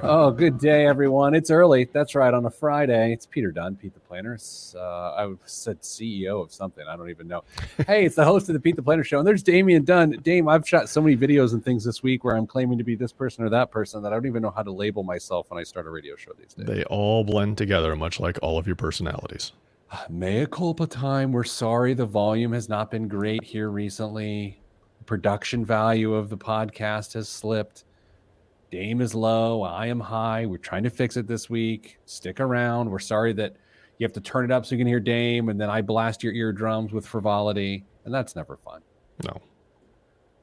Oh, good day, everyone. It's early. That's right, on a Friday. It's Peter Dunn, Pete the Planner. I said CEO of something. I don't even know. Hey, it's the host of the Pete the Planner Show, and there's Damian Dunn. Dame, I've shot so many videos and things this week where I'm claiming to be this person or that person that I don't even know how to label myself when I start a radio show these days. They all blend together, much like all of your personalities. Mea culpa time. We're sorry the volume has not been great here recently. The production value of the podcast has slipped. Dame is low. I am high. We're trying to fix it this week. Stick around. We're sorry that you have to turn it up so you can hear Dame, and then I blast your eardrums with frivolity, and that's never fun. No.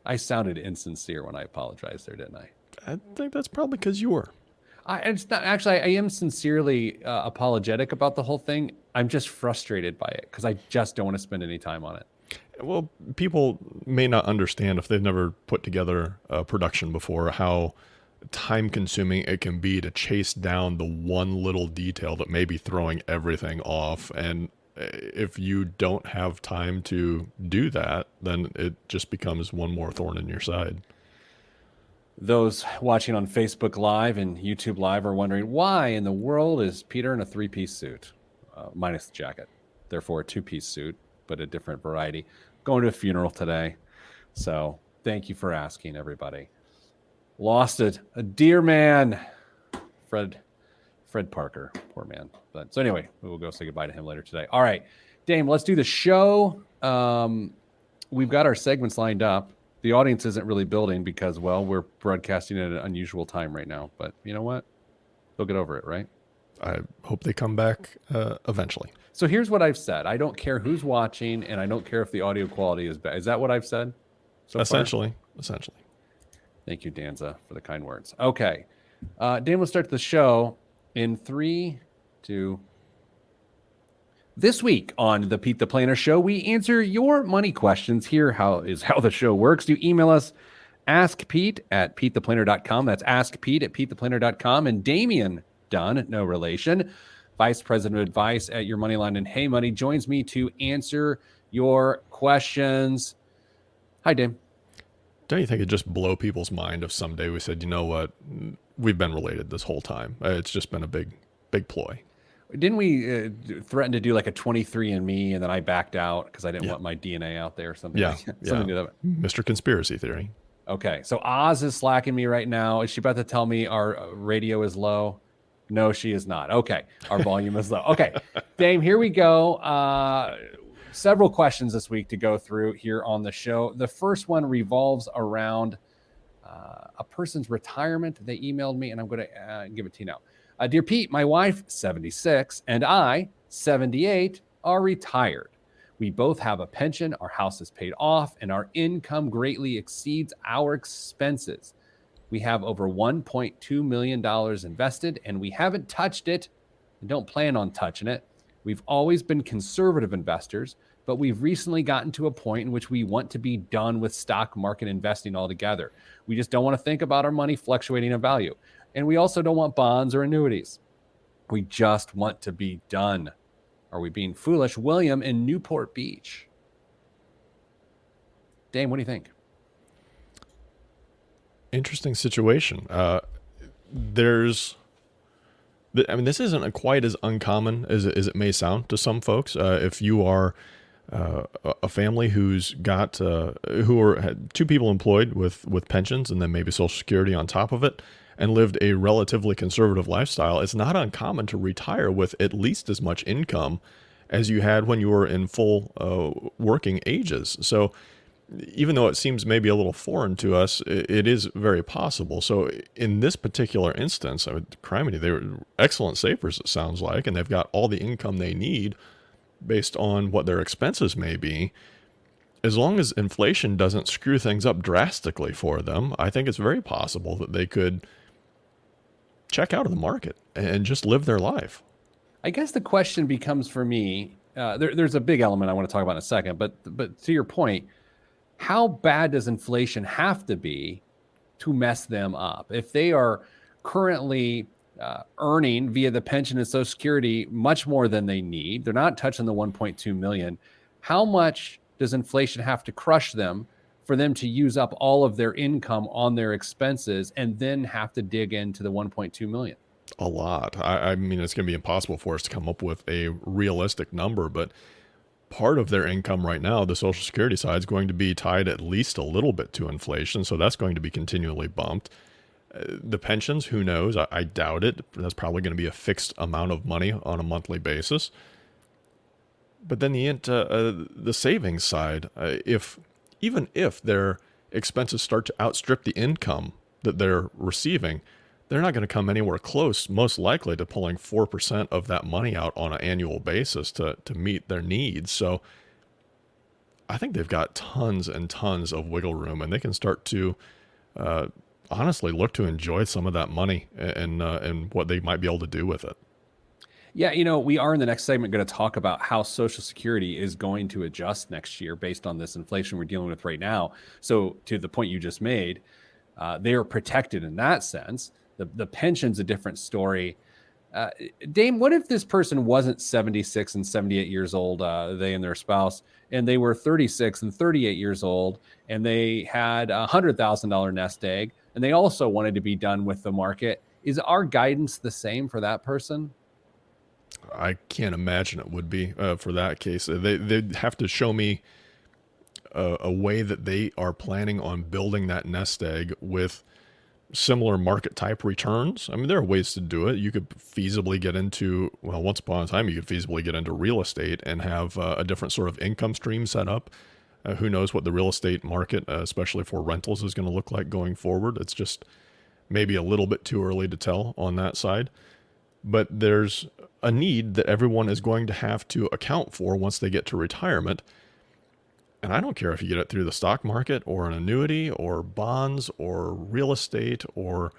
I sounded insincere when I apologized there, didn't I? I think that's probably because you were. It's not actually. I am sincerely apologetic about the whole thing. I'm just frustrated by it because I just don't want to spend any time on it. Well, people may not understand if they've never put together a production before how time-consuming it can be to chase down the one little detail that may be throwing everything off. And if you don't have time to do that, then it just becomes one more thorn in your side. Those watching on Facebook Live and YouTube Live are wondering, why in the world is Peter in a three-piece suit, minus the jacket? Therefore, a two-piece suit, but a different variety. Going to a funeral today. So thank you for asking, everybody. Lost a dear man, Fred Parker, poor man. But so anyway, we will go say goodbye to him later today. All right, Dame, let's do the show. We've got our segments lined up. The audience isn't really building because, well, we're broadcasting at an unusual time right now. But you know what? They'll get over it, right? I hope they come back eventually. So here's what I've said. I don't care who's watching, and I don't care if the audio quality is bad. Is that what I've said? Essentially. Thank you, Danza, for the kind words. Okay. Dan, we'll start the show in 3, 2. This week on the Pete the Planner Show, we answer your money questions. Here how the show works. You email us, askpete@petetheplanner.com. That's askpete@petetheplanner.com. And Damian Dunn, no relation, Vice President of Advice at Your Moneyline and Hey Money, joins me to answer your questions. Hi, Dame. Don't you think it'd just blow people's mind if someday we said, you know what, we've been related this whole time? It's just been a big ploy. Didn't we threaten to do like a 23andMe, and then I backed out because I didn't want my DNA out there or something? Yeah, like that? Something yeah. Mr. Conspiracy Theory. Okay, so Oz is slacking me right now. Is she about to tell me our radio is low? No, she is not. Okay, our volume is low. Okay, Dame, here we go. Several questions this week to go through here on the show. The first one revolves around a person's retirement. They emailed me, and I'm going to give it to you now. Dear Pete, my wife, 76, and I, 78, are retired. We both have a pension, our house is paid off, and our income greatly exceeds our expenses. We have over $1.2 million invested, and we haven't touched it and don't plan on touching it. We've always been conservative investors, but we've recently gotten to a point in which we want to be done with stock market investing altogether. We just don't want to think about our money fluctuating in value. And we also don't want bonds or annuities. We just want to be done. Are we being foolish? William in Newport Beach. Dame, what do you think? Interesting situation. This isn't quite as uncommon as it may sound to some folks. If you are a family who's got had two people employed with pensions and then maybe Social Security on top of it, and lived a relatively conservative lifestyle, it's not uncommon to retire with at least as much income as you had when you were in full working ages. So even though it seems maybe a little foreign to us, it is very possible. So in this particular instance, criminy, they were excellent savers, it sounds like, and they've got all the income they need based on what their expenses may be. As long as inflation doesn't screw things up drastically for them, I think it's very possible that they could check out of the market and just live their life. I guess the question becomes for me, there's a big element I want to talk about in a second, but to your point, how bad does inflation have to be to mess them up? If they are currently earning via the pension and Social Security much more than they need, they're not touching the 1.2 million. How much does inflation have to crush them for them to use up all of their income on their expenses and then have to dig into the 1.2 million? A lot. I mean, it's going to be impossible for us to come up with a realistic number, but part of their income right now, the Social Security side, is going to be tied at least a little bit to inflation. So that's going to be continually bumped. The pensions, who knows? I doubt it. That's probably going to be a fixed amount of money on a monthly basis. But then the savings side, even if their expenses start to outstrip the income that they're receiving, they're not going to come anywhere close, most likely, to pulling 4% of that money out on an annual basis to meet their needs. So I think they've got tons and tons of wiggle room, and they can start to honestly look to enjoy some of that money and what they might be able to do with it. Yeah, we are in the next segment going to talk about how Social Security is going to adjust next year based on this inflation we're dealing with right now. So to the point you just made, they are protected in that sense. The pension's a different story. Dame, what if this person wasn't 76 and 78 years old, they and their spouse, and they were 36 and 38 years old, and they had a $100,000 nest egg, and they also wanted to be done with the market? Is our guidance the same for that person? I can't imagine it would be for that case. They'd have to show me a way that they are planning on building that nest egg with similar market type returns. I mean, there are ways to do it. You could feasibly get into, well, once upon a time, you could feasibly get into real estate and have a different sort of income stream set up. Who knows what the real estate market, especially for rentals, is going to look like going forward. It's just maybe a little bit too early to tell on that side. But there's a need that everyone is going to have to account for once they get to retirement. And I don't care if you get it through the stock market or an annuity or bonds or real estate or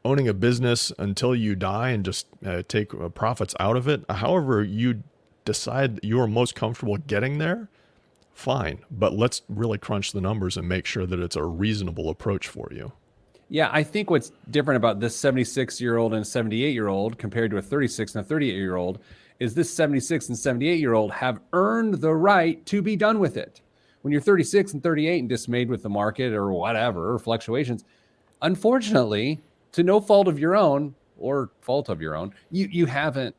owning a business until you die and just take profits out of it. However you decide you're most comfortable getting there, fine. But let's really crunch the numbers and make sure that it's a reasonable approach for you. Yeah, I think what's different about this 76-year-old and 78-year-old compared to a 36 and a 38-year-old is this 76 and 78-year-old have earned the right to be done with it. When you're 36 and 38 and dismayed with the market or whatever, or fluctuations, unfortunately, to no fault of your own or fault of your own, you haven't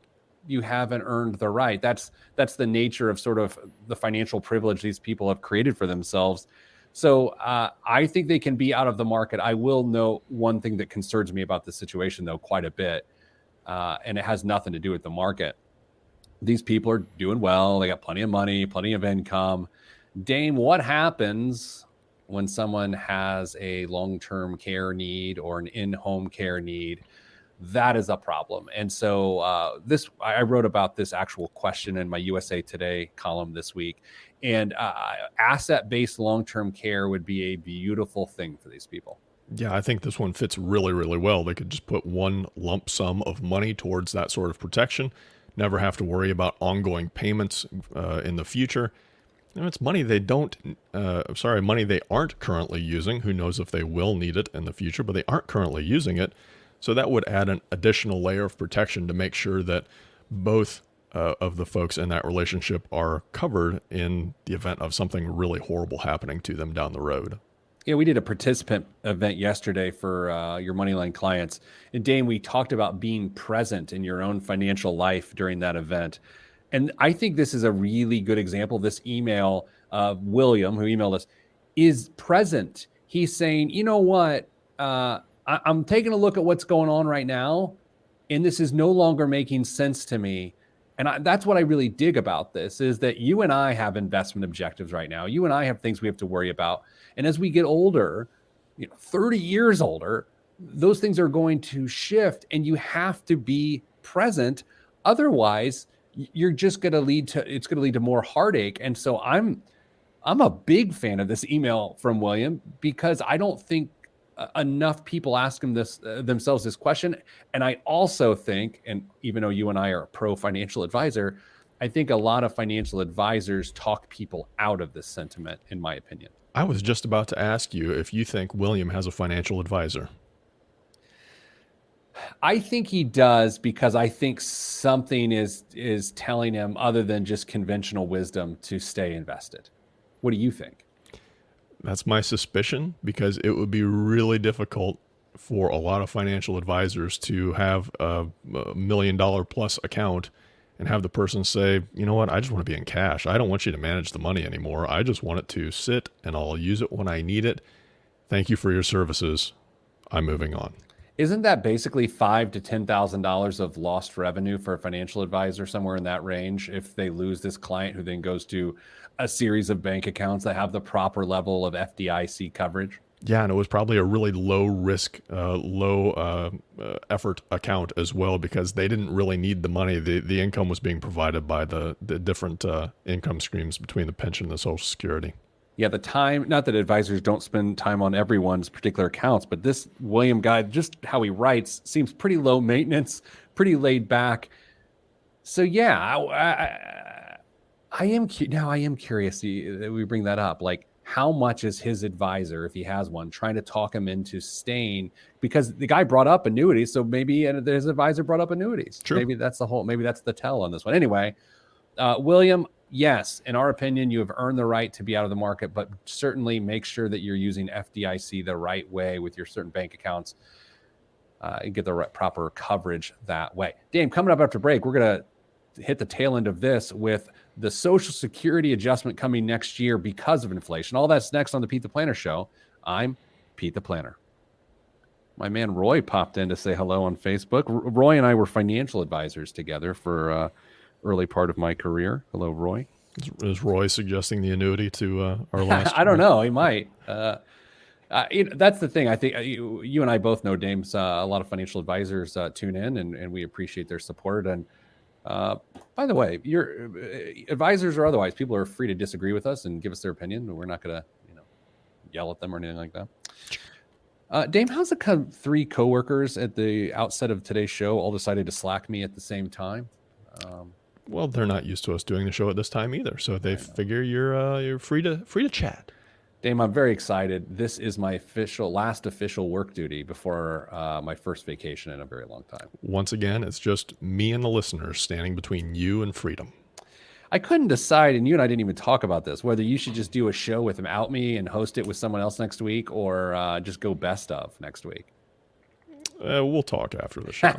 earned the right. That's the nature of sort of the financial privilege these people have created for themselves. So I think they can be out of the market. I will note one thing that concerns me about this situation, though, quite a bit, and it has nothing to do with the market. These people are doing well. They got plenty of money, plenty of income. Dame, what happens when someone has a long-term care need or an in-home care need? That is a problem. And so I wrote about this actual question in my USA Today column this week. And asset-based long-term care would be a beautiful thing for these people. Yeah, I think this one fits really, really well. They could just put one lump sum of money towards that sort of protection, never have to worry about ongoing payments in the future. And it's money money they aren't currently using. Who knows if they will need it in the future, but they aren't currently using it. So that would add an additional layer of protection to make sure that both of the folks in that relationship are covered in the event of something really horrible happening to them down the road. Yeah, we did a participant event yesterday for your Moneyline clients. And Dane, we talked about being present in your own financial life during that event. And I think this is a really good example. This email of William, who emailed us, is present. He's saying, you know what? I'm taking a look at what's going on right now, and this is no longer making sense to me. And that's what I really dig about this, is that you and I have investment objectives right now. You and I have things we have to worry about. And as we get older, 30 years older, those things are going to shift, and you have to be present. Otherwise, you're just going to lead to more heartache. And so I'm a big fan of this email from William, because I don't think enough people ask him themselves this question. And I also think, and even though you and I are a pro financial advisor, I think a lot of financial advisors talk people out of this sentiment, in my opinion. I was just about to ask you if you think William has a financial advisor. I think he does, because I think something is telling him, other than just conventional wisdom, to stay invested. What do you think? That's my suspicion, because it would be really difficult for a lot of financial advisors to have a $1 million plus account and have the person say, you know what, I just want to be in cash. I don't want you to manage the money anymore. I just want it to sit and I'll use it when I need it. Thank you for your services. I'm moving on. Isn't that basically $5,000 to $10,000 of lost revenue for a financial advisor, somewhere in that range, if they lose this client who then goes to a series of bank accounts that have the proper level of FDIC coverage? Yeah, and it was probably a really low risk, low effort account as well, because they didn't really need the money. The income was being provided by the different income streams between the pension and the Social Security. Yeah, the time, not that advisors don't spend time on everyone's particular accounts, but this William guy, just how he writes, seems pretty low maintenance, pretty laid back. So yeah, I am now I am curious that we bring that up. Like, how much is his advisor, if he has one, trying to talk him into staying? Because the guy brought up annuities, so maybe his advisor brought up annuities. True. Maybe that's the tell on this one. Anyway, William, yes, in our opinion, you have earned the right to be out of the market, but certainly make sure that you're using FDIC the right way with your certain bank accounts and get the right, proper coverage that way. Dame, coming up after break, we're going to hit the tail end of this with the Social Security adjustment coming next year because of inflation. All that's next on the Pete the Planner Show. I'm Pete the Planner. My man Roy popped in to say hello on Facebook. Roy and I were financial advisors together for early part of my career. Hello, Roy. Is Roy suggesting the annuity to our last? I don't know. He might. That's the thing. I think you and I both know, Dames, a lot of financial advisors tune in, and we appreciate their support. And by the way, your advisors or otherwise, people are free to disagree with us and give us their opinion. We're not going to, yell at them or anything like that. Dame, how's the three coworkers at the outset of today's show all decided to slack me at the same time? Well, they're not used to us doing the show at this time either, so they figure you're free to chat. Dame, I'm very excited. This is my last official work duty before my first vacation in a very long time. Once again, it's just me and the listeners standing between you and freedom. I couldn't decide, and you and I didn't even talk about this, whether you should just do a show without me and host it with someone else next week, or just go best of next week. We'll talk after the show.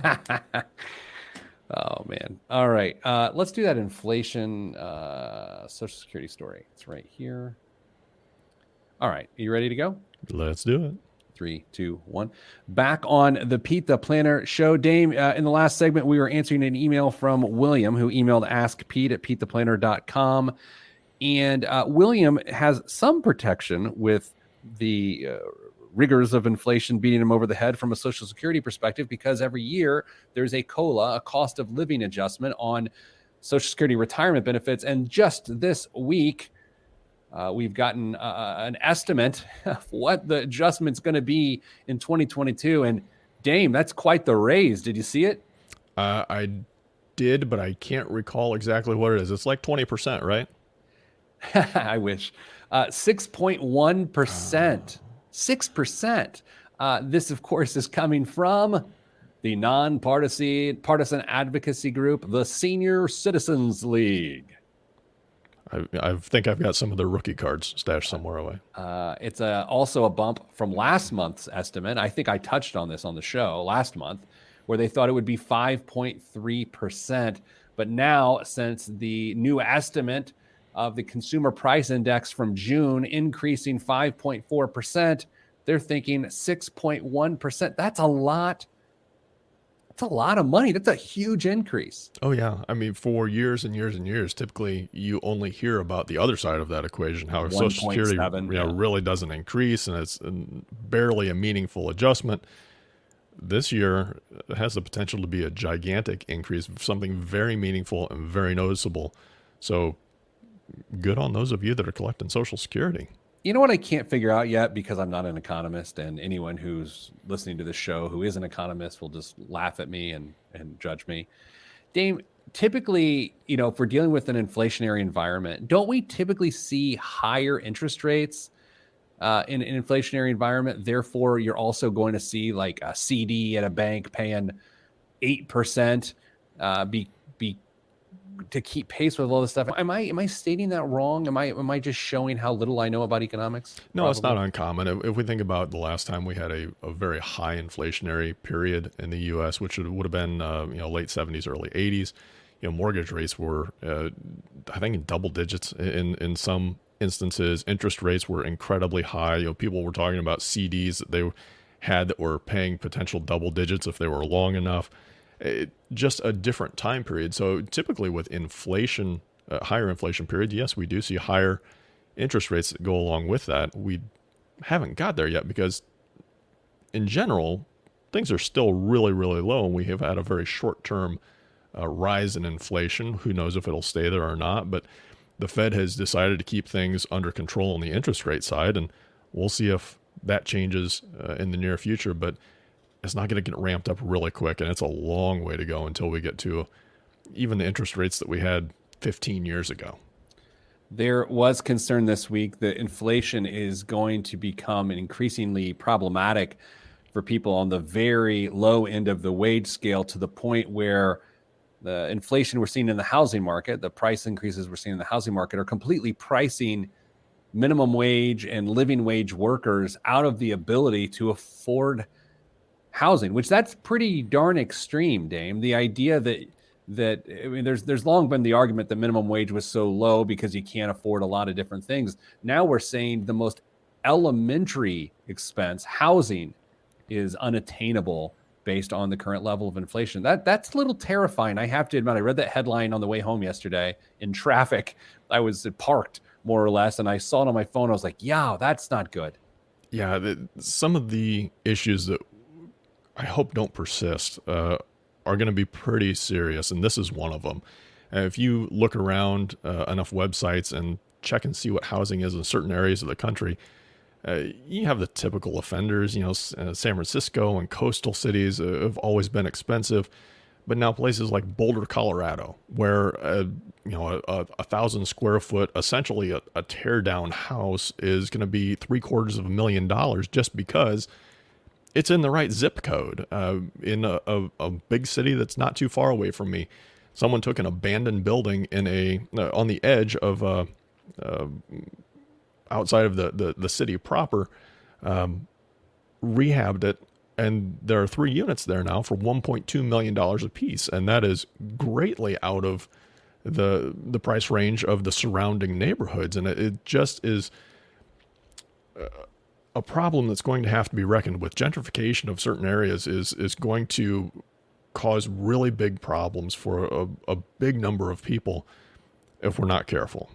Oh, man. All right. Let's do that inflation Social Security story. It's right here. All right. Are you ready to go? Let's do it. 3, 2, 1. Back on the Pete the Planner Show. Dame, in the last segment, we were answering an email from William, who emailed askpete@petetheplanner.com. And William has some protection with the rigors of inflation beating him over the head from a Social Security perspective, because every year there's a COLA, a cost of living adjustment on Social Security retirement benefits. And just this week, we've gotten an estimate of what the adjustment's going to be in 2022. And Dame, that's quite the raise. Did you see it? I did, but I can't recall exactly what it is. It's like 20%, right? I wish. 6.1%. 6%. This, of course, is coming from the nonpartisan advocacy group, the Senior Citizens League. I think I've got some of the rookie cards stashed somewhere away. It's also a bump from last month's estimate. I think I touched on this on the show last month, where they thought it would be 5.3%. But now, since the new estimate of the Consumer Price Index from June increasing 5.4%, they're thinking 6.1%. That's a lot. That's a lot of money. That's a huge increase. Oh, yeah. I mean, for years and years and years, typically you only hear about the other side of that equation, how Social Security really doesn't increase and it's barely a meaningful adjustment. This year has the potential to be a gigantic increase, something very meaningful and very noticeable. So good on those of you that are collecting Social Security. You know what I can't figure out yet, because I'm not an economist, and anyone who's listening to this show who is an economist will just laugh at me and judge me. Dame, typically, if we're dealing with an inflationary environment, don't we typically see higher interest rates in an inflationary environment? Therefore, you're also going to see like a CD at a bank paying 8% be to keep pace with all this stuff. Am I stating that wrong? Am I just showing how little I know about economics? No, it's not Probably. uncommon. If we think about the last time we had a very high inflationary period in the U.S., which would have been late 70s, early 80s, mortgage rates were I think in double digits in some instances. Interest rates were incredibly high. People were talking about CDs that they had that were paying potential double digits if they were long enough. Just a different time period. So typically with inflation, higher inflation period, yes, we do see higher interest rates that go along with that. We haven't got there yet because in general, things are still really, really low, and we have had a very short-term rise in inflation. Who knows if it'll stay there or not, but the Fed has decided to keep things under control on the interest rate side, and we'll see if that changes in the near future, but it's not going to get ramped up really quick, and it's a long way to go until we get to even the interest rates that we had 15 years ago. There was concern this week that inflation is going to become increasingly problematic for people on the very low end of the wage scale, to the point where the inflation we're seeing in the housing market, the price increases we're seeing in the housing market, are completely pricing minimum wage and living wage workers out of the ability to afford housing, which that's pretty darn extreme, Dame. The idea that I mean, there's long been the argument that minimum wage was so low because you can't afford a lot of different things. Now we're saying the most elementary expense, housing, is unattainable based on the current level of inflation. That's a little terrifying. I have to admit, I read that headline on the way home yesterday in traffic. I was parked more or less, and I saw it on my phone. I was like, yeah, that's not good. Yeah, some of the issues that I hope don't persist are going to be pretty serious, and this is one of them. If you look around enough websites and check and see what housing is in certain areas of the country, you have the typical offenders. San Francisco and coastal cities have always been expensive, but now places like Boulder, Colorado, where a 1,000 square foot, essentially a tear down house, is going to be $750,000 just because it's in the right zip code in a big city that's not too far away from me. Someone took an abandoned building in on the edge of outside of the city proper, rehabbed it, and there are 3 units there now for $1.2 million a piece, and that is greatly out of the price range of the surrounding neighborhoods, and it just is a problem that's going to have to be reckoned with. Gentrification of certain areas is going to cause really big problems for a big number of people if we're not careful.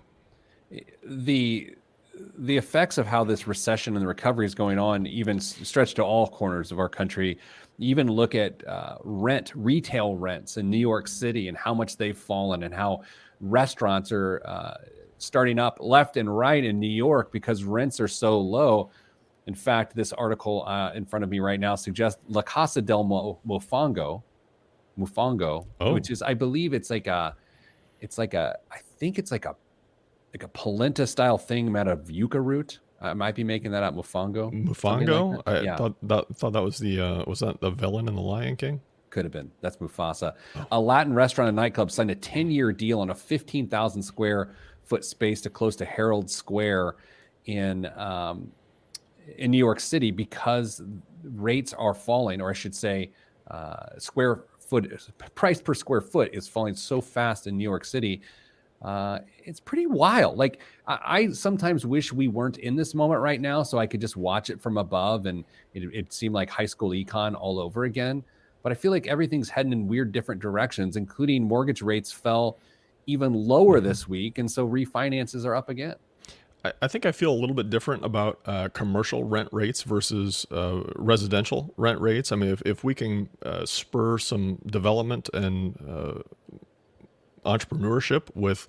The effects of how this recession and the recovery is going on even stretch to all corners of our country. Even look at retail rents in New York City and how much they've fallen, and how restaurants are starting up left and right in New York because rents are so low. In fact, this article in front of me right now suggests La Casa del Mofongo, Oh, which is, I believe I think it's like a polenta style thing made of yucca root. I might be making that up. Mofongo, something like Mofongo? that. I Yeah, thought that was was that the villain in The Lion King? could have been. That's Mufasa. Oh, A Latin restaurant and nightclub signed a 10-year deal on a 15,000 square foot space to close to Herald Square in New York City because rates are falling, or I should say, square foot price per square foot is falling so fast in New York City. It's pretty wild. Like I sometimes wish we weren't in this moment right now, so I could just watch it from above, and it seemed like high school econ all over again. But I feel like everything's heading in weird different directions, including mortgage rates fell even lower mhm. this week, and so refinances are up again. I think I feel a little bit different about commercial rent rates versus residential rent rates. I mean, if we can spur some development and entrepreneurship with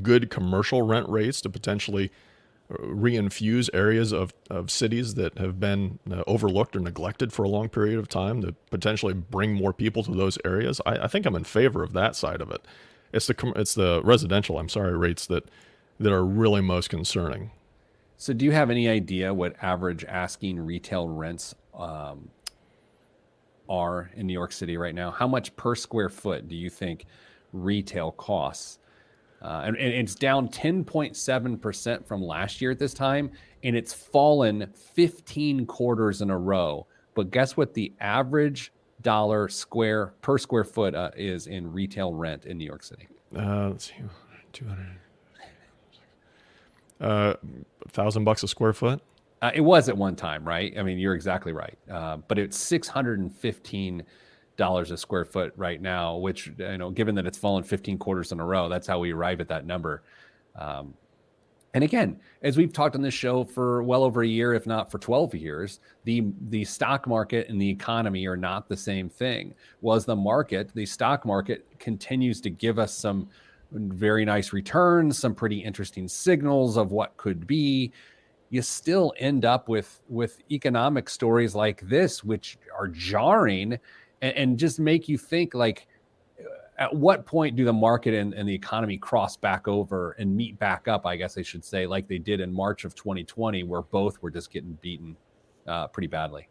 good commercial rent rates to potentially reinfuse areas of cities that have been overlooked or neglected for a long period of time, to potentially bring more people to those areas, I think I'm in favor of that side of it. It's the residential, I'm sorry, rates that are really most concerning. So, do you have any idea what average asking retail rents are in New York City right now? How much per square foot do you think retail costs. And it's down 10.7% from last year at this time, and it's fallen 15 quarters in a row. But guess what the average dollar per square foot is in retail rent in New York City? Let's see, 200. $1,000 a square foot. It was at one time, right? I mean, you're exactly right. But it's $615 a square foot right now, which, given that it's fallen 15 quarters in a row, that's how we arrive at that number. And again, as we've talked on this show for well over a year, if not for 12 years, the stock market and the economy are not the same thing. Well, as the stock market continues to give us some very nice returns, some pretty interesting signals of what could be, you still end up with economic stories like this, which are jarring and just make you think, like, at what point do the market and the economy cross back over and meet back up, I guess I should say, like they did in March of 2020, where both were just getting beaten pretty badly.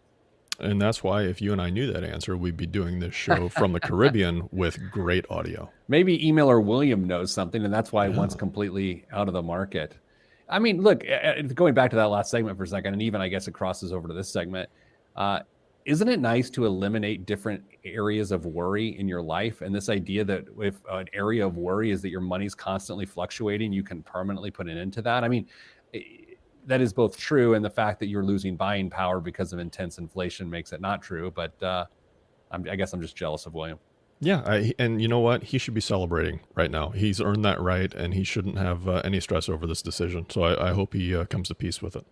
And that's why, if you and I knew that answer, we'd be doing this show from the Caribbean with great audio. Maybe emailer William knows something, and that's why one's completely out of the market. I mean, look, going back to that last segment for a second, and even I guess it crosses over to this segment, isn't it nice to eliminate different areas of worry in your life? And this idea that if an area of worry is that your money's constantly fluctuating, you can permanently put an end to that. I mean, that is both true, and the fact that you're losing buying power because of intense inflation makes it not true. But I guess I'm just jealous of William. Yeah, and you know what? He should be celebrating right now. He's earned that right, and he shouldn't have any stress over this decision. So I hope he comes to peace with it.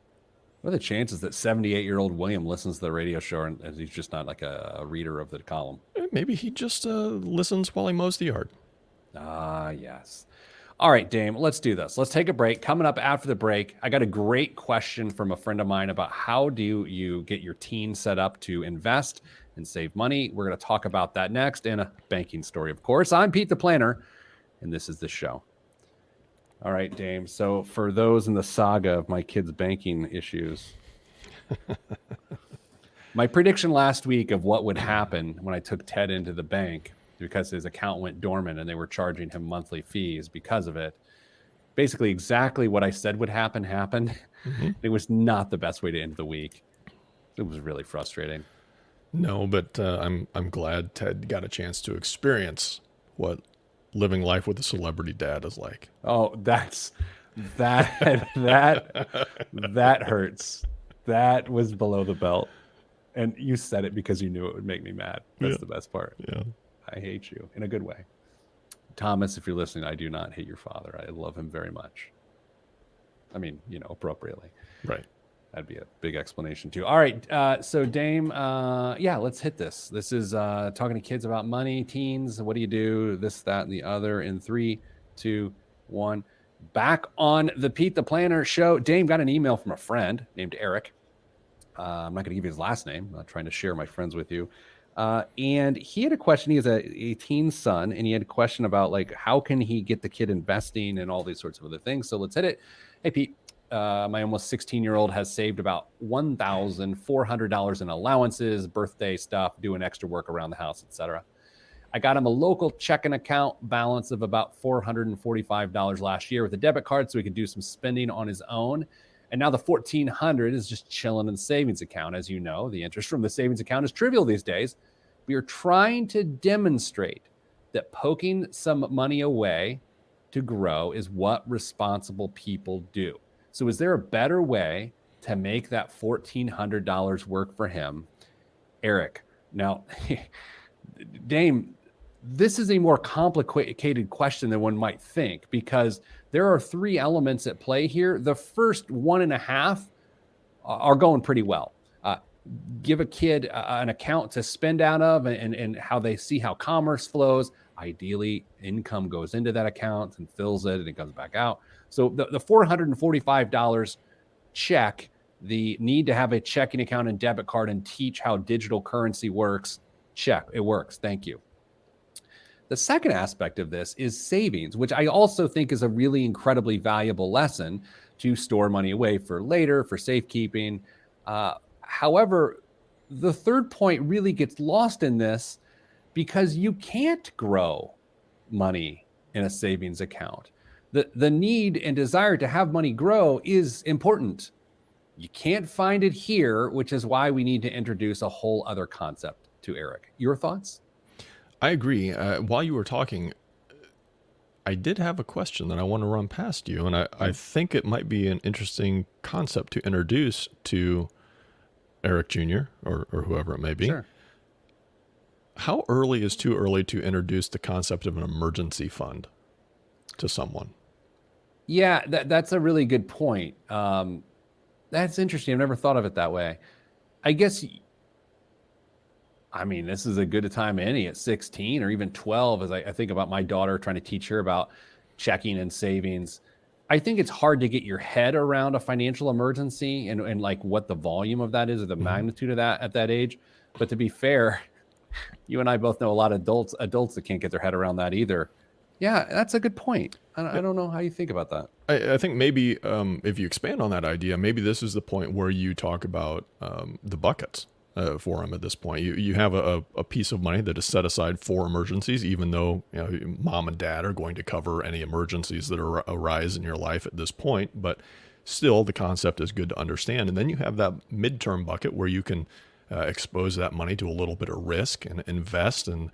What are the chances that 78-year-old William listens to the radio show and he's just not like a reader of the column? Maybe he just listens while he mows the yard. Yes. All right, Dame, let's do this. Let's take a break. Coming up after the break, I got a great question from a friend of mine about how do you get your teen set up to invest and save money. We're going to talk about that next, and a banking story, of course. I'm Pete the Planner, and this is the show. All right, Dame. So for those in the saga of my kids' banking issues, my prediction last week of what would happen when I took Ted into the bank because his account went dormant and they were charging him monthly fees because of it, basically exactly what I said would happen happened. Mm-hmm. It was not the best way to end the week. It was really frustrating. No, but I'm glad Ted got a chance to experience what living life with a celebrity dad is like. Oh, that hurts. That was below the belt. And you said it because you knew it would make me mad. That's the best part. Yeah. I hate you in a good way. Thomas, if you're listening, I do not hate your father. I love him very much. I mean, appropriately. Right. That'd be a big explanation too. All right. So Dame, let's hit this. This is talking to kids about money, teens. What do you do? This, that, and the other in 3, 2, 1. Back on the Pete the Planner show. Dame got an email from a friend named Eric. I'm not going to give you his last name. I'm not trying to share my friends with you. And he had a question. He has a teen son, and he had a question about, like, how can he get the kid investing and all these sorts of other things. So let's hit it. Hey, Pete. My almost 16-year-old has saved about $1,400 in allowances, birthday stuff, doing extra work around the house, etc. I got him a local checking account balance of about $445 last year with a debit card so he could do some spending on his own. And now the $1,400 is just chilling in the savings account. As you know, the interest from the savings account is trivial these days. We are trying to demonstrate that poking some money away to grow is what responsible people do. So is there a better way to make that $1,400 work for him? Eric, now, Dame, this is a more complicated question than one might think, because there are 3 elements at play here. The first 1.5 are going pretty well. Give a kid an account to spend out of and how they see how commerce flows. Ideally, income goes into that account and fills it and it comes back out. So the $445 check, the need to have a checking account and debit card and teach how digital currency works, check. It works. Thank you. The second aspect of this is savings, which I also think is a really incredibly valuable lesson to store money away for later, for safekeeping. However, the third point really gets lost in this because you can't grow money in a savings account. The need and desire to have money grow is important. You can't find it here, which is why we need to introduce a whole other concept to Eric. Your thoughts? I agree. While you were talking, I did have a question that I want to run past you, and I think it might be an interesting concept to introduce to Eric Jr. or whoever it may be. Sure. How early is too early to introduce the concept of an emergency fund to someone? Yeah, that's a really good point. That's interesting. I've never thought of it that way. I guess, I mean, this is as good a time as any at 16 or even 12, as I think about my daughter, trying to teach her about checking and savings. I think it's hard to get your head around a financial emergency and like what the volume of that is or the magnitude of that at that age. But to be fair, you and I both know a lot of adults that can't get their head around that either. Yeah, that's a good point. I don't know how you think about that. I think maybe if you expand on that idea, maybe this is the point where you talk about the buckets for them at this point. You have a piece of money that is set aside for emergencies, even though mom and dad are going to cover any emergencies that arise in your life at this point. But still, the concept is good to understand. And then you have that midterm bucket where you can expose that money to a little bit of risk and invest and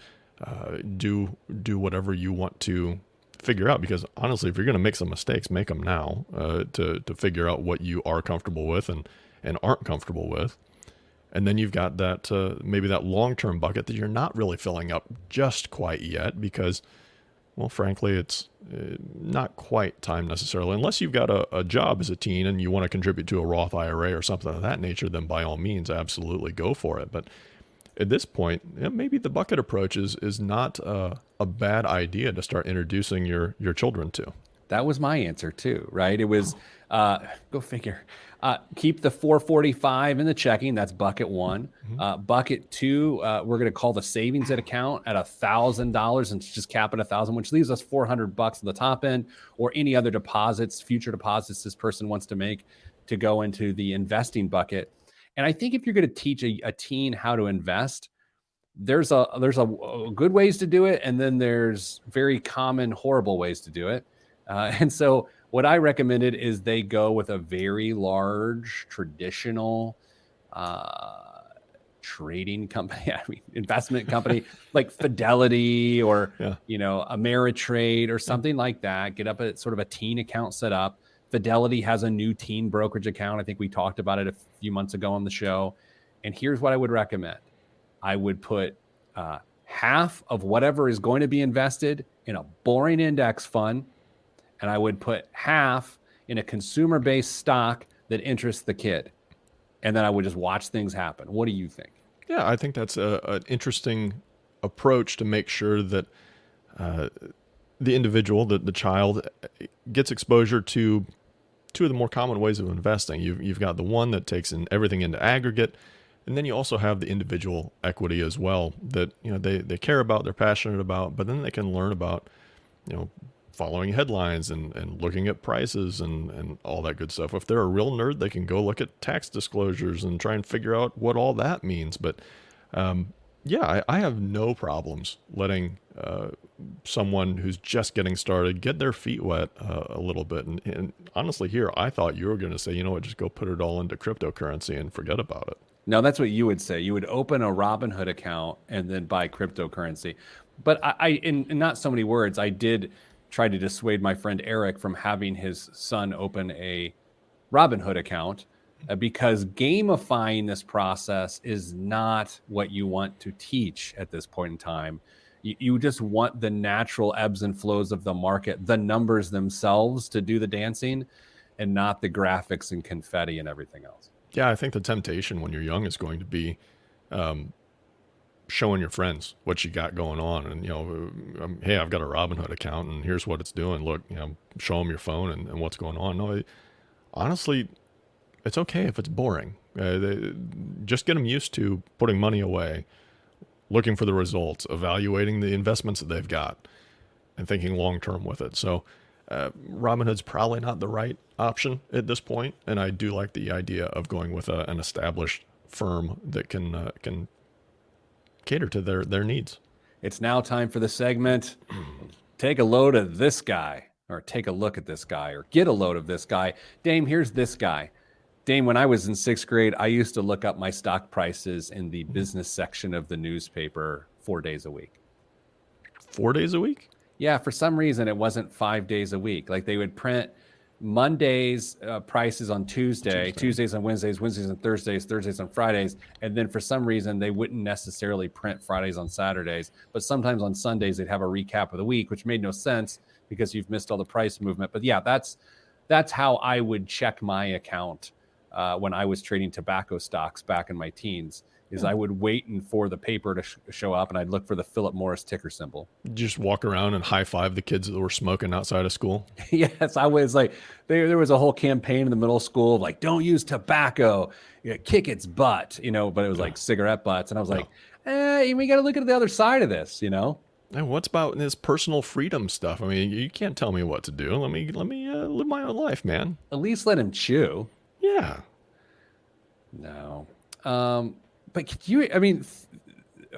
do whatever you want to figure out. Because honestly, if you're going to make some mistakes, make them now to figure out what you are comfortable with and aren't comfortable with. And then you've got that maybe that long-term bucket that you're not really filling up just quite yet because, well, frankly, it's not quite time necessarily. Unless you've got a job as a teen and you want to contribute to a Roth IRA or something of that nature, then by all means, absolutely go for it. But at this point, maybe the bucket approach is not a bad idea to start introducing your children to. That was my answer too, right? It was, go figure. Keep the 445 in the checking. That's bucket one. Bucket two, we're going to call the savings account at $1,000 and just cap it 1,000, which leaves us $400 at the top end, or any other deposits, future deposits this person wants to make to go into the investing bucket. And I think if you're going to teach a teen how to invest, there's a good ways to do it, and then there's very common horrible ways to do it. And so what I recommended is they go with a very large traditional trading company, investment company like Fidelity or Ameritrade or something like that. Get up a sort of a teen account set up. Fidelity has a new teen brokerage account. I think we talked about it a few months ago on the show. And here's what I would recommend. I would put half of whatever is going to be invested in a boring index fund, and I would put half in a consumer-based stock that interests the kid. And then I would just watch things happen. What do you think? Yeah, I think that's an interesting approach to make sure that the individual, the child, gets exposure to two of the more common ways of investing. You've got the one that takes in everything into aggregate, and then you also have the individual equity as well that they care about, they're passionate about, but then they can learn about following headlines and looking at prices and all that good stuff. If they're a real nerd, they can go look at tax disclosures and try and figure out what all that means. But I have no problems letting someone who's just getting started get their feet wet a little bit. And honestly, here, I thought you were going to say, just go put it all into cryptocurrency and forget about it. No, that's what you would say. You would open a Robinhood account and then buy cryptocurrency. But I in not so many words, I did try to dissuade my friend Eric from having his son open a Robinhood account because gamifying this process is not what you want to teach at this point in time. You just want the natural ebbs and flows of the market, the numbers themselves to do the dancing, and not the graphics and confetti and everything else. Yeah, I think the temptation when you're young is going to be showing your friends what you got going on. And, hey, I've got a Robinhood account and here's what it's doing. Look, show them your phone and what's going on. No, honestly, it's okay if it's boring. Just get them used to putting money away, looking for the results, evaluating the investments that they've got, and thinking long-term with it. So Robinhood's probably not the right option at this point, and I do like the idea of going with an established firm that can cater to their needs. It's now time for the segment. take a load of this guy, or take a look at this guy, or get a load of this guy. Dame, here's this guy. Dame, when I was in 6th grade, I used to look up my stock prices in the business section of the newspaper 4 days a week. 4 days a week? Yeah, for some reason, it wasn't 5 days a week. Like they would print Mondays prices on Tuesdays on Wednesdays on Thursdays on Fridays. And then for some reason, they wouldn't necessarily print Fridays on Saturdays. But sometimes on Sundays, they'd have a recap of the week, which made no sense because you've missed all the price movement. But yeah, that's how I would check my account when I was trading tobacco stocks back in my teens. Is I would wait for the paper to show up, and I'd look for the Philip Morris ticker symbol. Just walk around and high five the kids that were smoking outside of school. Yes, I was like, there was a whole campaign in the middle school of like, don't use tobacco, kick its butt, but it was like cigarette butts. And I was like, we got to look at the other side of this, And what's about this personal freedom stuff? I mean, you can't tell me what to do. Let me live my own life, man. At least let him chew. Yeah. No. But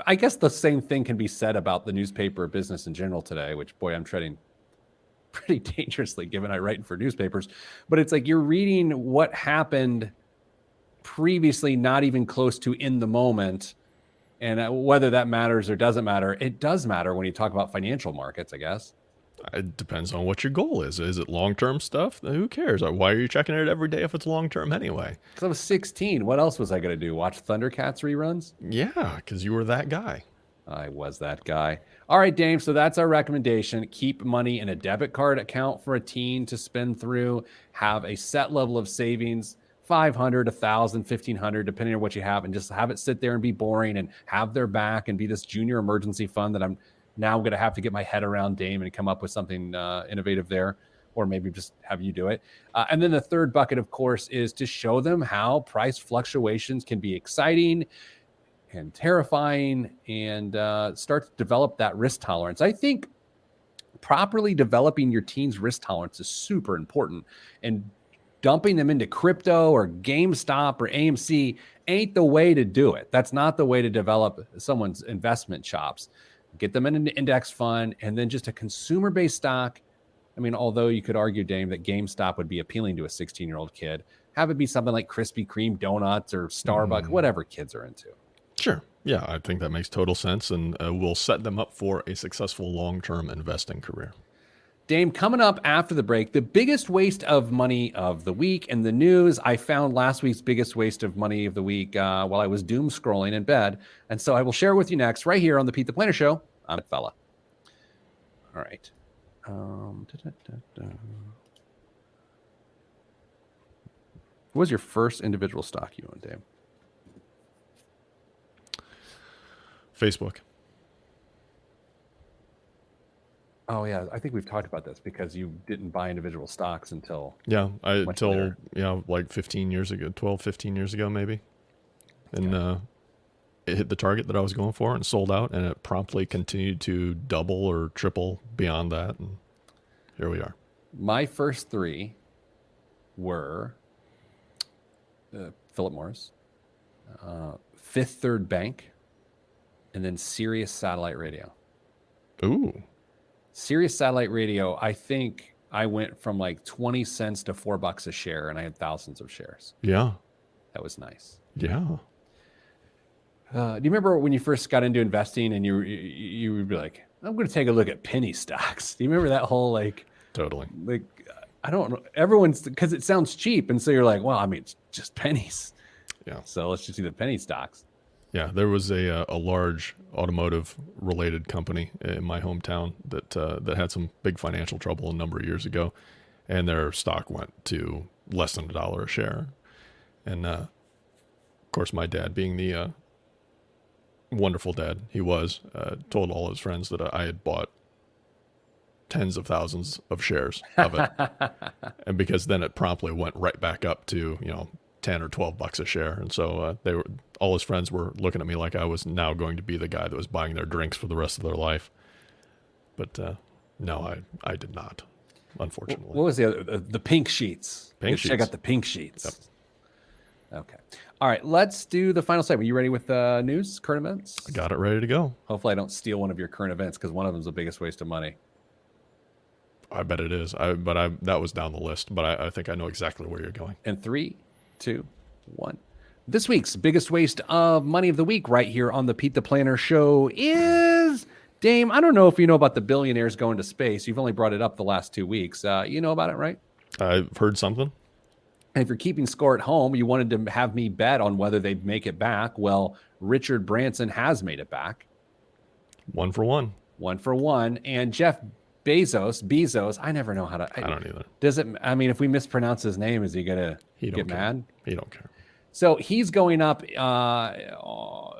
I guess the same thing can be said about the newspaper business in general today, which, boy, I'm treading pretty dangerously given I write for newspapers. But it's like you're reading what happened previously, not even close to in the moment. And whether that matters or doesn't matter, it does matter when you talk about financial markets, I guess. It depends on what your goal is. Is it long-term stuff? Who cares? Why are you checking it every day if it's long-term anyway? Because I was 16. What else was I going to do? Watch Thundercats reruns? Yeah, because you were that guy. I was that guy. All right, Dame. So that's our recommendation. Keep money in a debit card account for a teen to spend through. Have a set level of savings, 500, 1,000, 1,500, depending on what you have, and just have it sit there and be boring and have their back and be this junior emergency fund that I'm now going to have to get my head around, Dame, and come up with something innovative there, or maybe just have you do it. And then the third bucket, of course, is to show them how price fluctuations can be exciting and terrifying, and start to develop that risk tolerance. I think properly developing your teen's risk tolerance is super important, and dumping them into crypto or GameStop or AMC ain't the way to do it. That's not the way to develop someone's investment chops. Get them in an index fund, and then just a consumer-based stock. I mean, although you could argue, Dame, that GameStop would be appealing to a 16-year-old kid, have it be something like Krispy Kreme donuts or Starbucks, whatever kids are into. Sure. Yeah, I think that makes total sense, and will set them up for a successful long-term investing career. Dame, coming up after the break, the biggest waste of money of the week in the news. I found last week's biggest waste of money of the week while I was doom scrolling in bed. And so I will share with you next, right here on the Pete the Planner Show. I'm it, fella. All right. What was your first individual stock you owned, Dame? Facebook. Oh yeah, I think we've talked about this because you didn't buy individual stocks until like 15 years ago, 12, 15 years ago maybe. And it hit the target that I was going for and sold out, and it promptly continued to double or triple beyond that, and here we are. My first three were Philip Morris, Fifth Third Bank, and then Sirius Satellite Radio. Ooh. Sirius Satellite Radio, I think I went from like 20 cents to $4 a share, and I had thousands of shares. Yeah. That was nice. Yeah. Do you remember when you first got into investing and you would be like, I'm going to take a look at penny stocks? Do you remember that whole Totally. I don't know. Everyone's, because it sounds cheap. And so you're like, well, I mean, it's just pennies. Yeah. So let's just do the penny stocks. Yeah, there was a large automotive-related company in my hometown that had some big financial trouble a number of years ago, and their stock went to less than $1 a share. And of course, my dad, being the wonderful dad he was, told all his friends that I had bought tens of thousands of shares of it, and because then it promptly went right back up to $10 or $12 a share, and so all his friends were looking at me like I was now going to be the guy that was buying their drinks for the rest of their life. But no, I did not, unfortunately. What was the other? The pink sheets. Pink sheets. Check out the pink sheets. Yep. Okay. All right. Let's do the final segment. You ready with news, current events? I got it ready to go. Hopefully I don't steal one of your current events, because one of them is the biggest waste of money. I bet it is. That was down the list, but I think I know exactly where you're going. And 3, 2, 1. This week's biggest waste of money of the week right here on the Pete the Planner show is, Dame, I don't know if you know about the billionaires going to space. You've only brought it up the last 2 weeks. You know about it, right? I've heard something. And if you're keeping score at home, you wanted to have me bet on whether they'd make it back. Well, Richard Branson has made it back. 1 for 1. 1 for 1. And Jeff Bezos, I never know how to. I don't either. Does it? I mean, if we mispronounce his name, is he gonna get mad? He don't care. So he's going up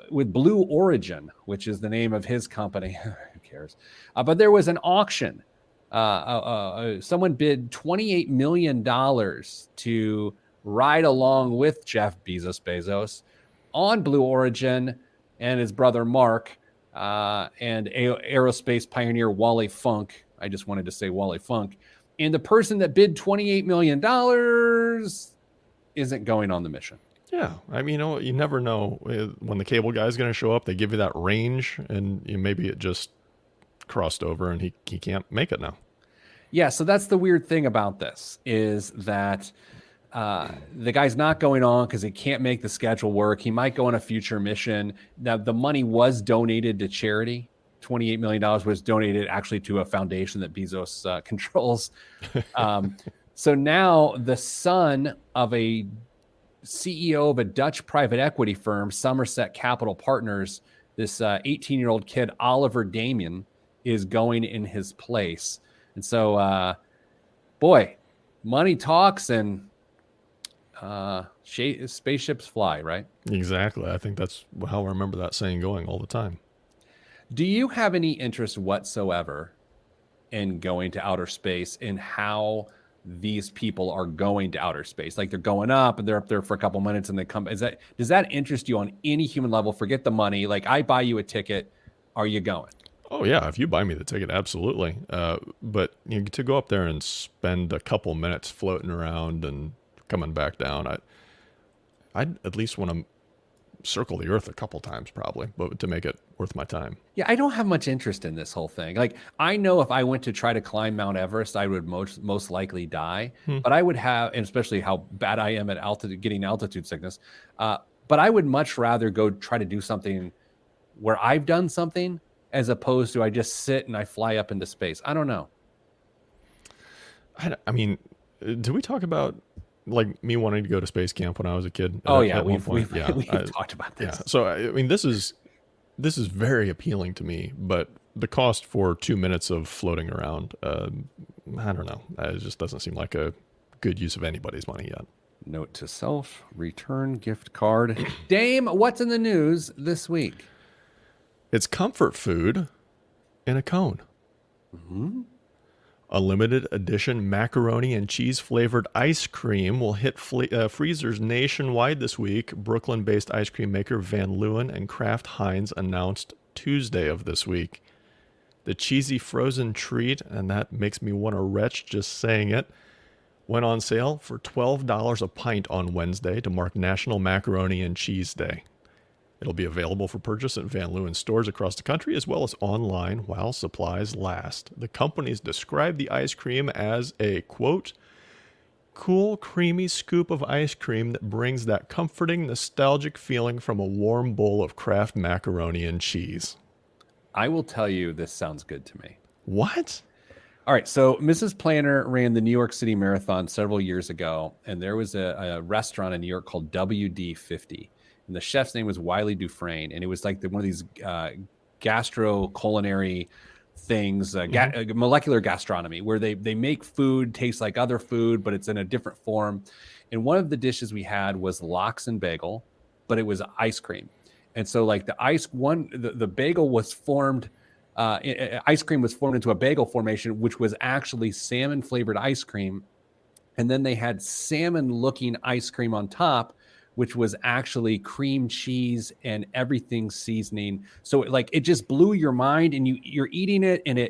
with Blue Origin, which is the name of his company. Who cares? But there was an auction. Someone bid $28 million to ride along with Jeff Bezos on Blue Origin and his brother Mark and aerospace pioneer Wally Funk. I just wanted to say Wally Funk. And the person that bid $28 million isn't going on the mission. Yeah. I mean, you never know when the cable guy is going to show up. They give you that range, and maybe it just crossed over and he can't make it now. Yeah. So that's the weird thing about this is that the guy's not going on because he can't make the schedule work. He might go on a future mission. Now, the money was donated to charity. $28 million was donated actually to a foundation that Bezos controls. So now the son of a CEO of a Dutch private equity firm, Somerset Capital Partners, this 18-year-old kid, Oliver Damien, is going in his place. And so, boy, money talks and spaceships fly, right? Exactly. I think that's how I remember that saying going all the time. Do you have any interest whatsoever in going to outer space, in how these people are going to outer space? Like they're going up and they're up there for a couple minutes and they come. Does that interest you on any human level? Forget the money. Like I buy you a ticket. Are you going? Oh yeah. If you buy me the ticket, absolutely. But to go up there and spend a couple minutes floating around and coming back down, I'd at least want to circle the earth a couple times probably, but to make it worth my time. Yeah, I don't have much interest in this whole thing. Like, I know if I went to try to climb Mount Everest, I would most likely die. But I would have, and especially how bad I am at getting altitude sickness. But I would much rather go try to do something where I've done something as opposed to I just sit and I fly up into space. I don't know. I mean, did we talk about like me wanting to go to space camp when I was a kid? Oh yeah, we've talked about this. Yeah. So I mean, this is very appealing to me, but the cost for 2 minutes of floating around, I don't know. It just doesn't seem like a good use of anybody's money yet. Note to self: return gift card. Dame, what's in the news this week? It's comfort food in a cone. Mm-hmm. A limited edition macaroni and cheese flavored ice cream will hit freezers nationwide this week. Brooklyn-based ice cream maker Van Leeuwen and Kraft Heinz announced Tuesday of this week. The cheesy frozen treat, and that makes me want to retch just saying it, went on sale for $12 a pint on Wednesday to mark National Macaroni and Cheese Day. It'll be available for purchase at Van Leeuwen stores across the country as well as online while supplies last. The companies describe the ice cream as a, quote, cool, creamy scoop of ice cream that brings that comforting, nostalgic feeling from a warm bowl of Kraft macaroni and cheese. I will tell you, this sounds good to me. What? All right, so Mrs. Planner ran the New York City Marathon several years ago, and there was a restaurant in New York called WD-50. And the chef's name was Wiley Dufresne, and it was like one of these gastro-culinary things, molecular gastronomy, where they make food taste like other food, but it's in a different form. And one of the dishes we had was lox and bagel, but it was ice cream. And so like the bagel was formed, ice cream was formed into a bagel formation, which was actually salmon-flavored ice cream. And then they had salmon-looking ice cream on top, which was actually cream cheese and everything seasoning. So like it just blew your mind, and you're eating it, and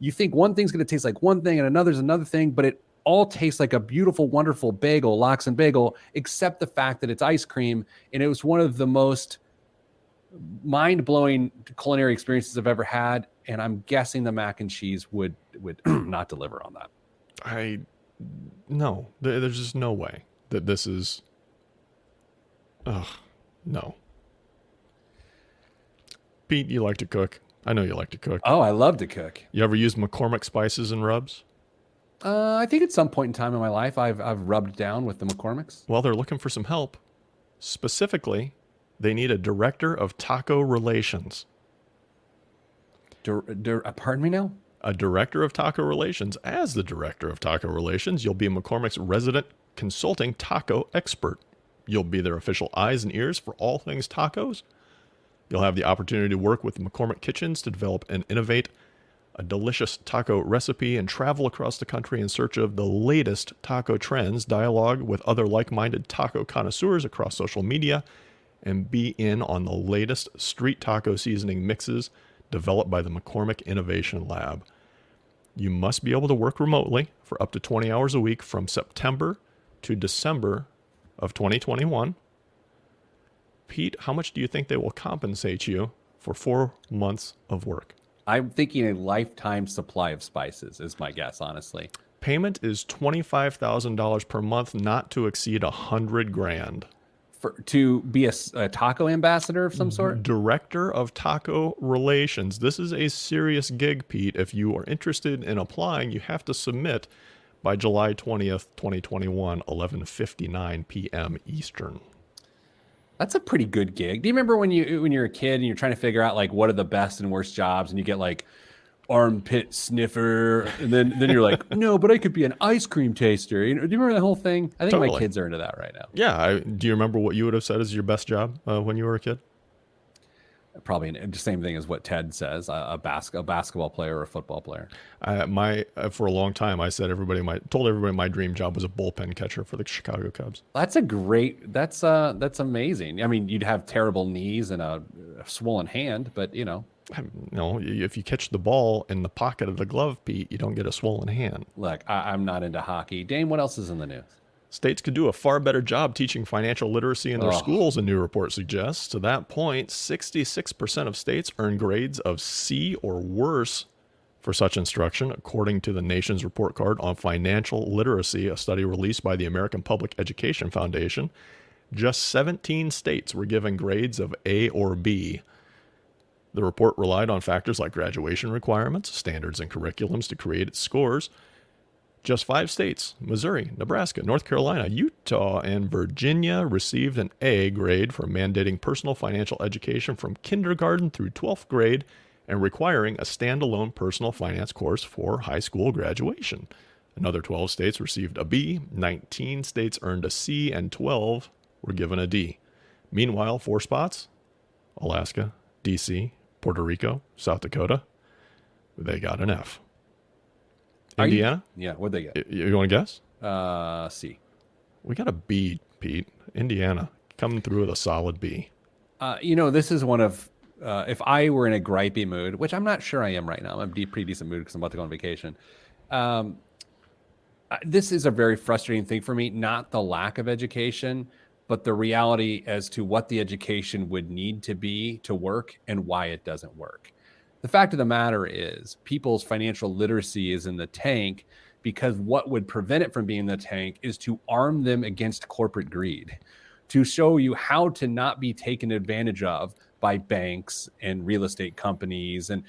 you think one thing's going to taste like one thing and another's another thing, but it all tastes like a beautiful, wonderful bagel, lox and bagel, except the fact that it's ice cream. And it was one of the most mind-blowing culinary experiences I've ever had. and I'm guessing the mac and cheese would not deliver on that. No, there's just no way that this is. Ugh, no. Pete, you like to cook. I know you like to cook. Oh, I love to cook. You ever use McCormick spices and rubs? I think at some point in time in my life, I've rubbed down with the McCormick's. Well, they're looking for some help. Specifically, they need a director of taco relations. Pardon me now? A director of taco relations. As the director of taco relations, you'll be McCormick's resident consulting taco expert. You'll be their official eyes and ears for all things tacos. You'll have the opportunity to work with McCormick Kitchens to develop and innovate a delicious taco recipe and travel across the country in search of the latest taco trends, dialogue with other like-minded taco connoisseurs across social media, and be in on the latest street taco seasoning mixes developed by the McCormick Innovation Lab. You must be able to work remotely for up to 20 hours a week from September to December of 2021. Pete, how much do you think they will compensate you for 4 months of work? I'm thinking a lifetime supply of spices is my guess, honestly. Payment is $25,000 per month, not to exceed $100,000. To be a taco ambassador of some sort? Director of Taco Relations. This is a serious gig, Pete. If you are interested in applying, you have to submit by July 20th, 2021, 11:59 p.m. Eastern. That's a pretty good gig. Do you remember when you're a kid and you're trying to figure out like what are the best and worst jobs, and you get like armpit sniffer, and then you're like, no, but I could be an ice cream taster. Do you remember the whole thing? I think Totally. My kids are into that right now. Yeah. Do you remember what you would have said is your best job when you were a kid? Probably the same thing as what Ted says: a basketball player or a football player. For a long time, I said told everybody my dream job was a bullpen catcher for the Chicago Cubs. That's amazing. I mean, you'd have terrible knees and a swollen hand, but No, if you catch the ball in the pocket of the glove, Pete, you don't get a swollen hand. Look, I'm not into hockey. Dane, what else is in the news? States could do a far better job teaching financial literacy in their schools, a new report suggests. To that point, 66% of states earn grades of C or worse for such instruction, according to the nation's report card on financial literacy, a study released by the American Public Education Foundation. Just 17 states were given grades of A or B. The report relied on factors like graduation requirements, standards, and curriculums to create its scores. Just 5 states, Missouri, Nebraska, North Carolina, Utah, and Virginia, received an A grade for mandating personal financial education from kindergarten through 12th grade and requiring a standalone personal finance course for high school graduation. Another 12 states received a B, 19 states earned a C, and 12 were given a D. Meanwhile, 4 spots, Alaska, D.C., Puerto Rico, South Dakota, they got an F. Indiana? Yeah, what'd they get? You want to guess? C. We got a B, Pete. Indiana coming through with a solid B. This is one of, if I were in a gripey mood, which I'm not sure I am right now. I'm in a pretty decent mood because I'm about to go on vacation. This is a very frustrating thing for me, not the lack of education, but the reality as to what the education would need to be to work and why it doesn't work. The fact of the matter is people's financial literacy is in the tank because what would prevent it from being in the tank is to arm them against corporate greed, to show you how to not be taken advantage of by banks and real estate companies and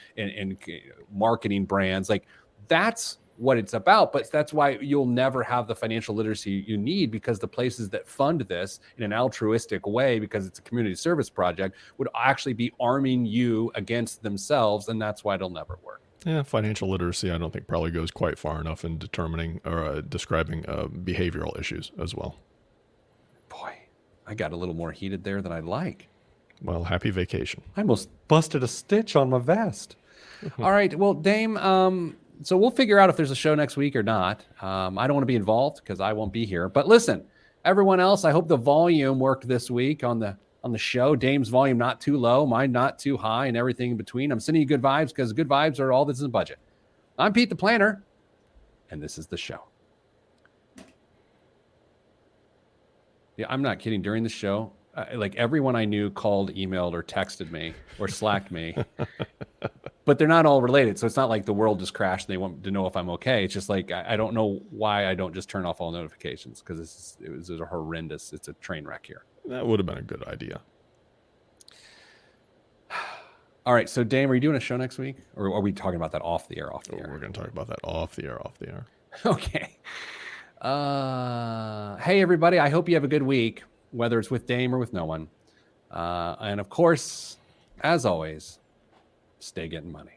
marketing brands. Like, that's what it's about, but that's why you'll never have the financial literacy you need, because the places that fund this in an altruistic way, because it's a community service project, would actually be arming you against themselves, and that's why it'll never work. Yeah, financial literacy, I don't think probably goes quite far enough in determining or describing behavioral issues as well. Boy, I got a little more heated there than I'd like. Well, happy vacation. I almost busted a stitch on my vest. All right, well, Dame, so we'll figure out if there's a show next week or not. I don't want to be involved because I won't be here. But listen, everyone else, I hope the volume worked this week on the show. Dame's volume not too low, mine not too high, and everything in between. I'm sending you good vibes because good vibes are all that's in the budget. I'm Pete the Planner, and this is the show. Yeah, I'm not kidding. During the show, like everyone I knew called, emailed, or texted me or slacked me. but they're not all related. So it's not like the world just crashed and they want to know if I'm okay. It's just like, I don't know why I don't just turn off all notifications, because it was horrendous. It's a train wreck here. That would have been a good idea. All right. So Dame, are you doing a show next week, or are we talking about that off the air? We're going to talk about that off the air. Okay. Hey everybody. I hope you have a good week, whether it's with Dame or with no one. And of course, as always, stay getting money.